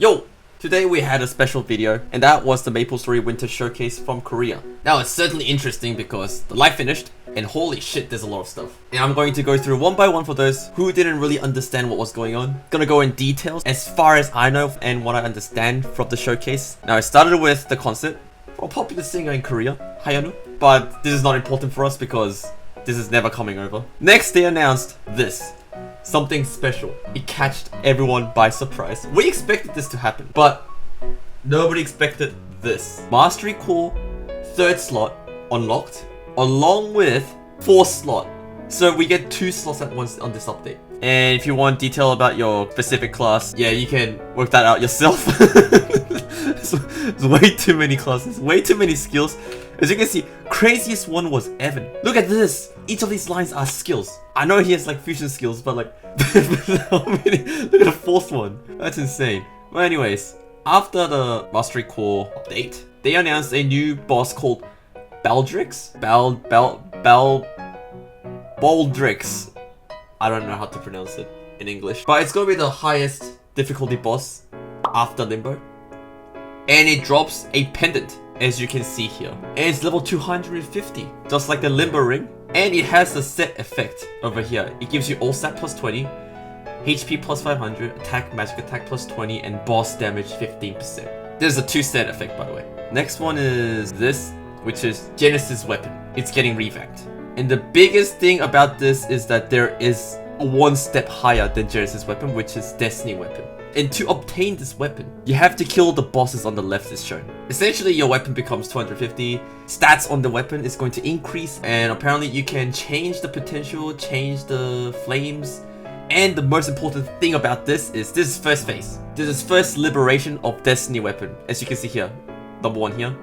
Yo! Today we had a special video, and that was the Maplestory Winter Showcase from Korea. Now it's certainly interesting because the live finished, and holy shit, there's a lot of stuff. And I'm going to go through one by one for those who didn't really understand what was going on. Gonna go in details as far as I know and what I understand from the showcase. Now it started with the concert for a popular singer in Korea, Hayanu. But this is not important for us because this is never coming over. Next they announced this. Something special. It catched everyone by surprise. We expected this to happen, but nobody expected this. Mastery Core 3rd slot unlocked, along with 4th slot. So we get 2 slots at once on this update. And if you want detail about your specific class, yeah, you can work that out yourself. It's way too many classes, way too many skills. As you can see, craziest one was Evan. Look at this. Each of these lines are skills. I know he has like fusion skills, but like, how many? Look at the 4th one. That's insane. But anyways, after the Mastery Core update, they announced a new boss called Baldrix. Baldrix. I don't know how to pronounce it in English, but it's gonna be the highest difficulty boss after Limbo. And it drops a pendant, as you can see here. And it's level 250, just like the Limbo ring. And it has the set effect over here. It gives you all stat plus 20, HP plus 500, attack, magic attack plus 20, and boss damage 15%. There's a 2 set effect, by the way. Next one is this, which is Genesis weapon. It's getting revamped. And the biggest thing about this is that there is a 1 step higher than Genesis weapon, which is Destiny weapon. And to obtain this weapon, you have to kill the bosses on the left as shown. Essentially, your weapon becomes 250, stats on the weapon is going to increase, and apparently you can change the potential, change the flames. And the most important thing about this is first phase. This is first liberation of Destiny weapon, as you can see here, number 1 here.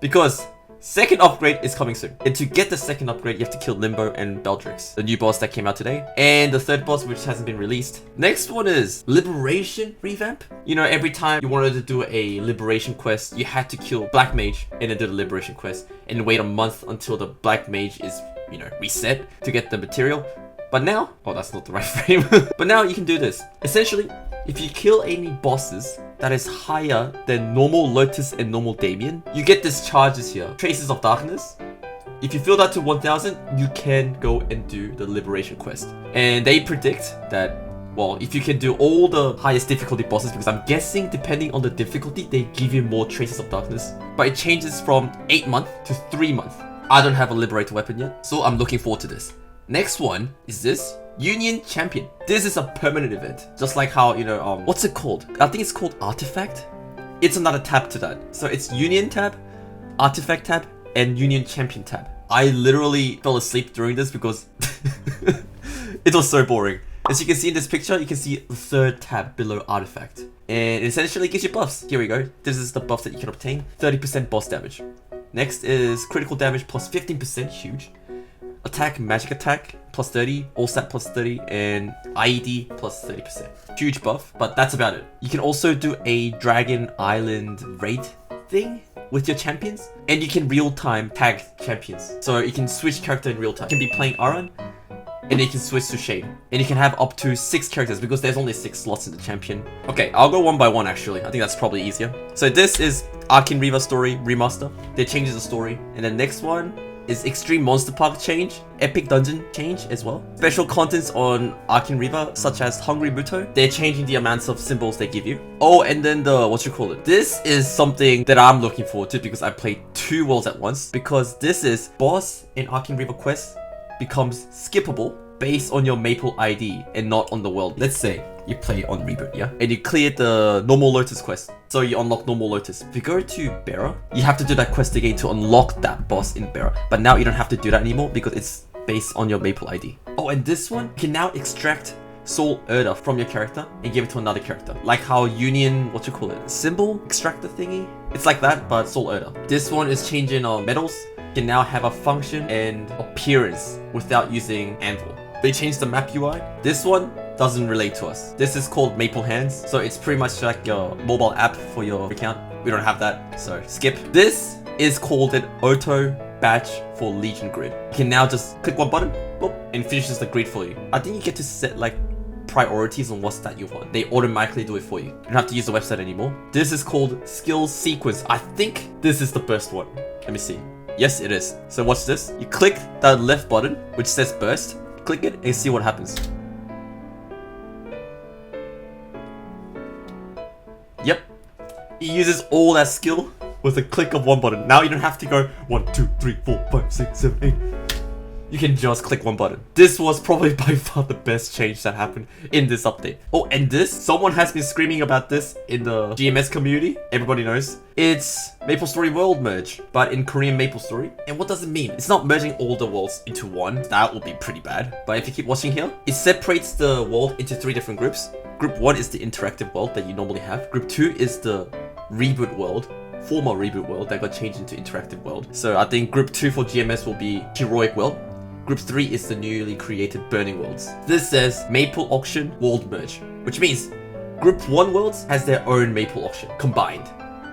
Because second upgrade is coming soon. And to get the second upgrade, you have to kill Limbo and Baldrix, the new boss that came out today. And the 3rd boss, which hasn't been released. Next one is Liberation Revamp. You know, every time you wanted to do a Liberation quest, you had to kill Black Mage and then do the Liberation quest. And wait a month until the Black Mage is, you know, reset to get the material. But now, oh, that's not the right frame. But now you can do this. Essentially, if you kill any bosses that is higher than normal Lotus and normal Damien, you get these charges here. Traces of Darkness. If you fill that to 1000, you can go and do the Liberation quest. And they predict that, well, if you can do all the highest difficulty bosses, because I'm guessing depending on the difficulty, they give you more Traces of Darkness. But it changes from 8 months to 3 months. I don't have a Liberator weapon yet, so I'm looking forward to this. Next one is this. Union Champion. This is a permanent event. Just like how, you know, what's it called? I think it's called Artifact. It's another tab to that. So it's Union tab, Artifact tab, and Union Champion tab. I literally fell asleep during this because it was so boring. As you can see in this picture, you can see the 3rd tab below Artifact. And it essentially gives you buffs. Here we go. This is the buff that you can obtain. 30% boss damage. Next is critical damage plus 15%, huge. Attack, magic attack, plus 30, all stat plus 30, and IED plus 30%. Huge buff, but that's about it. You can also do a Dragon Island raid thing with your champions, and you can real-time tag champions. So you can switch character in real time. You can be playing Aran, and then you can switch to Shade. And you can have up to 6 characters because there's only 6 slots in the champion. Okay, I'll go one by one actually. I think that's probably easier. So this is Arcane Riva Story Remaster. They changed the story. And the next one is Extreme Monster Park change, Epic Dungeon change as well. Special contents on Arcane Riva, such as Hungry Muto. They're changing the amounts of symbols they give you. Oh, and then this is something that I'm looking forward to because I played 2 worlds at once. Because this is boss in Arcane Riva quest becomes skippable based on your Maple ID and not on the world. Let's say you play on Reboot, yeah? And you cleared the normal Lotus quest. So you unlock normal Lotus. If you go to Bera, you have to do that quest again to unlock that boss in Bera. But now you don't have to do that anymore because it's based on your Maple ID. Oh, and this one, you can now extract Soul Erda from your character and give it to another character. Like how Union, symbol extractor thingy? It's like that, but Soul Erda. This one is changing metals. You can now have a function and appearance without using Anvil. They changed the map UI. This one doesn't relate to us. This is called Maple Hands. So it's pretty much like your mobile app for your account. We don't have that, so skip. This is called an auto batch for Legion grid. You can now just click one button, boop, and it finishes the grid for you. I think you get to set like priorities on what stat you want. They automatically do it for you. You don't have to use the website anymore. This is called Skills Sequence. I think this is the first one. Let me see. Yes, it is. So watch this. You click that left button, which says burst. Click it and see what happens. Yep. It uses all that skill with a click of one button. Now you don't have to go 1, 2, 3, 4, 5, 6, 7, 8. You can just click one button. This was probably by far the best change that happened in this update. Oh, and this, someone has been screaming about this in the GMS community. Everybody knows. It's Maplestory world merge, but in Korean Maplestory. And what does it mean? It's not merging all the worlds into one. That would be pretty bad. But if you keep watching here, it separates the world into 3 different groups. Group 1 is the interactive world that you normally have. Group 2 is the reboot world. Former reboot world that got changed into interactive world. So I think group 2 for GMS will be heroic world. Group 3 is the newly created burning worlds. This says Maple Auction World Merge, which means Group 1 worlds has their own Maple Auction combined.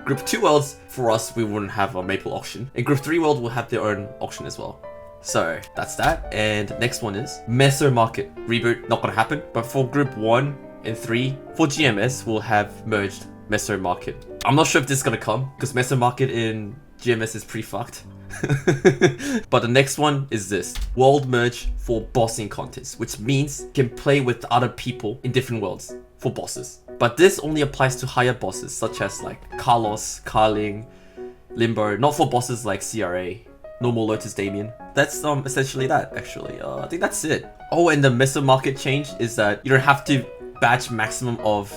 Group 2 worlds, for us, we wouldn't have a Maple Auction. And Group 3 world will have their own auction as well. So that's that. And next one is Meso Market. Reboot, not gonna happen. But for Group 1 and 3, for GMS, we'll have merged Meso Market. I'm not sure if this is gonna come, because Meso Market in GMS is pretty fucked. But the next one is this world merge for bossing contests, which means you can play with other people in different worlds for bosses. But this only applies to higher bosses such as like Carlos, Carling, Limbo, not for bosses like CRA, normal Lotus Damien. That's essentially that actually. I think that's it. Oh, and the Meso Market change is that you don't have to batch maximum of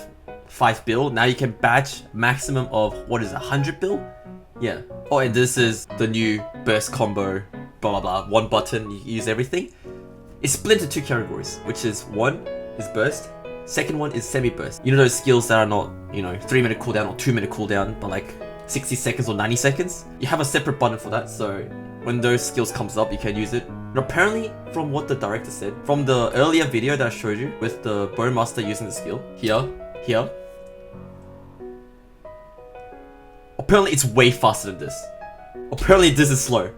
5 bill. Now you can batch maximum of, what is it, 100 bill? Yeah. Oh, and this is the new burst combo, blah blah blah. One button, you use everything. It's split into 2 categories, which is 1 is burst, second one is semi-burst. You know those skills that are not, 3-minute cooldown or 2-minute cooldown, but like 60 seconds or 90 seconds? You have a separate button for that, so when those skills comes up, you can use it. And apparently, from what the director said, from the earlier video that I showed you with the Bowmaster using the skill, here, apparently it's way faster than this. Apparently this is slow.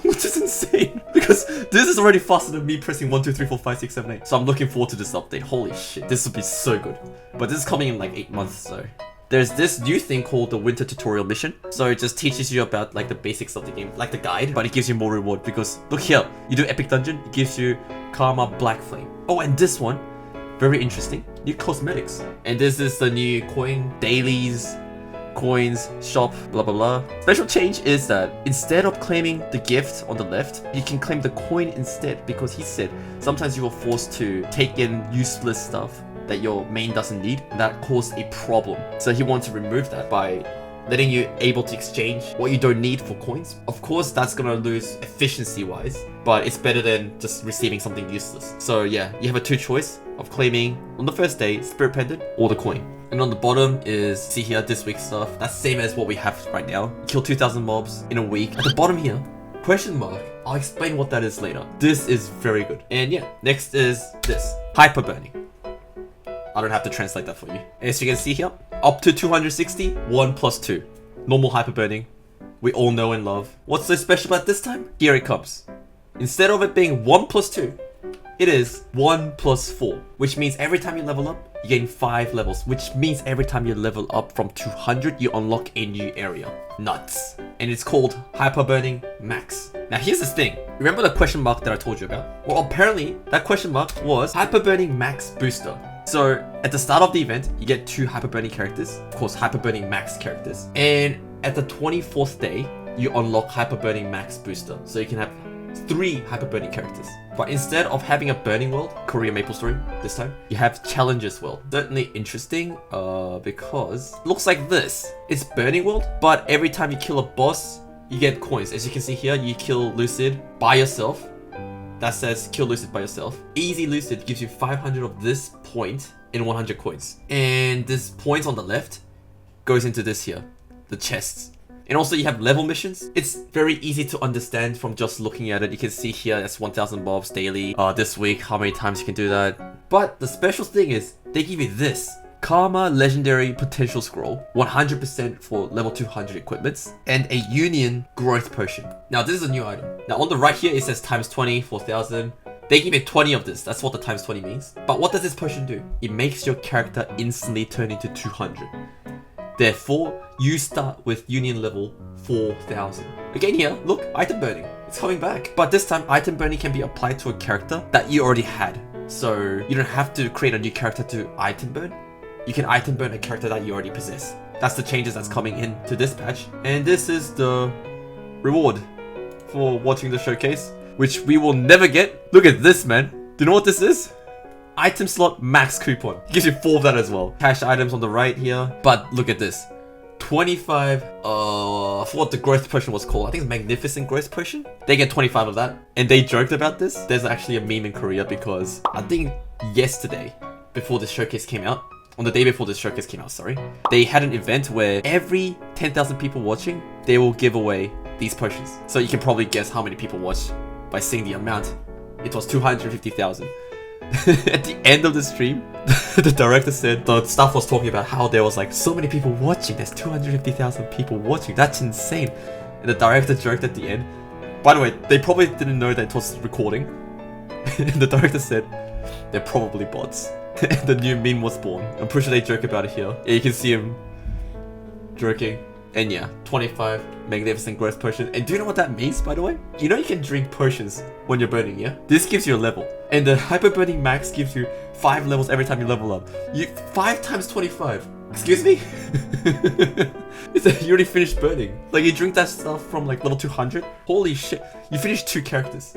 Which is insane. Because this is already faster than me pressing 1, 2, 3, 4, 5, 6, 7, 8. So I'm looking forward to this update. Holy shit, this will be so good. But this is coming in like 8 months, so. There's this new thing called the Winter Tutorial Mission. So it just teaches you about like the basics of the game, like the guide, but it gives you more reward because look here, you do Epic Dungeon, it gives you Karma Black Flame. Oh, and this one, very interesting, new cosmetics. And this is the new coin, dailies, coins, shop, blah blah blah. Special change is that instead of claiming the gift on the left, you can claim the coin instead because he said sometimes you are forced to take in useless stuff that your main doesn't need, and that caused a problem. So he wants to remove that by letting you able to exchange what you don't need for coins. Of course, that's gonna lose efficiency wise, but it's better than just receiving something useless. So yeah, you have a 2 choice of claiming on the first day, Spirit Pendant or the coin. And on the bottom is, see here, this week's stuff. That's same as what we have right now. Kill 2,000 mobs in a week. At the bottom here, question mark. I'll explain what that is later. This is very good. And yeah, next is this, Hyper Burning. I don't have to translate that for you. As you can see here, up to 260, 1 plus 2. Normal hyper burning. We all know and love. What's so special about this time? Here it comes. Instead of it being 1 plus 2, it is 1 plus 4. Which means every time you level up, you gain 5 levels. Which means every time you level up from 200, you unlock a new area. Nuts. And it's called Hyper Burning Max. Now here's this thing. Remember the question mark that I told you about? Well, apparently that question mark was Hyper Burning Max Booster. So at the start of the event, you get 2 Hyper Burning characters, of course Hyper Burning Max characters. And at the 24th day, you unlock Hyper Burning Max Booster. So you can have 3 Hyper Burning characters. But instead of having a burning world, Korean Maplestory this time, you have Challenges world. Certainly interesting, because it looks like this. It's burning world, but every time you kill a boss, you get coins. As you can see here, you kill Lucid by yourself. That says kill Lucid by yourself. Easy Lucid gives you 500 of this point and 100 coins. And this point on the left goes into this here, the chests. And also you have level missions. It's very easy to understand from just looking at it. You can see here that's 1,000 mobs daily. This week, how many times you can do that. But the special thing is they give you this. Karma Legendary Potential Scroll, 100% for level 200 equipments, and a Union Growth Potion. Now this is a new item. Now on the right here it says times 20, 4,000, They give me 20 of this. That's what the times 20 means. But what does this potion do? It makes your character instantly turn into 200. Therefore, you start with union level 4000. Again here, look, item burning. It's coming back. But this time, item burning can be applied to a character that you already had. So you don't have to create a new character to item burn. You can item burn a character that you already possess. That's the changes that's coming into this patch. And this is the reward for watching the showcase, which we will never get. Look at this, man. Do you know what this is? Item slot max coupon. It gives you 4 of that as well. Cash items on the right here. But look at this. 25, I forgot what the growth potion was called. I think it's Magnificent Growth Potion. They get 25 of that. And they joked about this. There's actually a meme in Korea because I think yesterday, before this showcase came out, on the day before this showcase came out, sorry, they had an event where every 10,000 people watching, they will give away these potions. So you can probably guess how many people watched by seeing the amount. It was 250,000. At the end of the stream, the director said the staff was talking about how there was like so many people watching. There's 250,000 people watching. That's insane. And the director joked at the end. By the way, they probably didn't know that it was recording. And the director said, they're probably bots. And the new meme was born. I'm pretty sure they joke about it here. Yeah, you can see him joking. And yeah, 25 Magnificent Growth Potion. And do you know what that means, by the way? You know you can drink potions when you're burning, yeah? This gives you a level. And the Hyper Burning Max gives you 5 levels every time you level up. 5 times 25. Excuse me? It's like you already finished burning. Like you drink that stuff from like level 200. Holy shit. You finished 2 characters.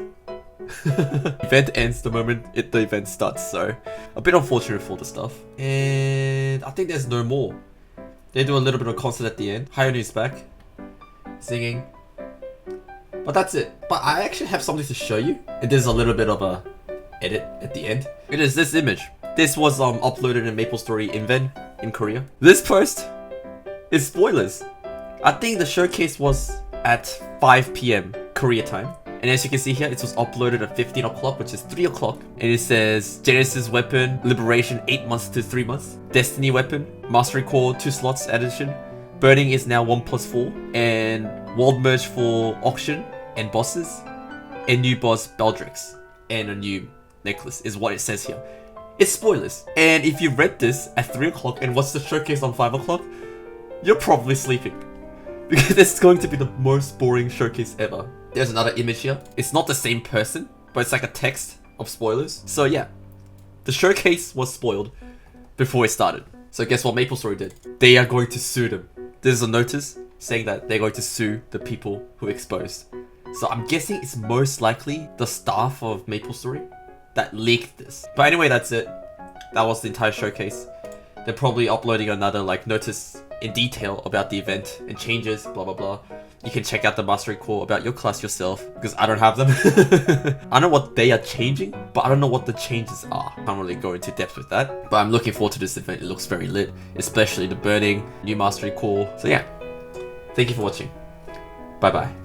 Event ends the moment the event starts, so a bit unfortunate for the stuff. And I think there's no more. They do a little bit of concert at the end. Hayonu's back, singing. But that's it. But I actually have something to show you. And there's a little bit of a edit at the end. It is this image. This was uploaded in Maplestory Inven in Korea. This post is spoilers. I think the showcase was at 5 PM Korea time. And as you can see here, it was uploaded at 15 o'clock, which is 3 o'clock. And it says Genesis Weapon, Liberation 8 months to 3 months. Destiny Weapon, Mastery Core 2 slots addition. Burning is now 1+4. And World Merge for Auction and Bosses. And new boss Beldrix. And a new necklace is what it says here. It's spoilers. And if you read this at 3 o'clock and watched the showcase on 5 o'clock, you're probably sleeping. Because it's going to be the most boring showcase ever. There's another image here. It's not the same person, but it's like a text of spoilers. So yeah, the showcase was spoiled before it started. So guess what Maplestory did? They are going to sue them. There's a notice saying that they're going to sue the people who exposed. So I'm guessing it's most likely the staff of Maplestory that leaked this. But anyway, that's it. That was the entire showcase. They're probably uploading another like notice in detail about the event and changes, blah blah blah. You can check out the Mastery Core about your class yourself, because I don't have them. I know what they are changing, but I don't know what the changes are. I can't really go into depth with that. But I'm looking forward to this event. It looks very lit, especially the burning, new Mastery Core. So yeah, thank you for watching. Bye bye.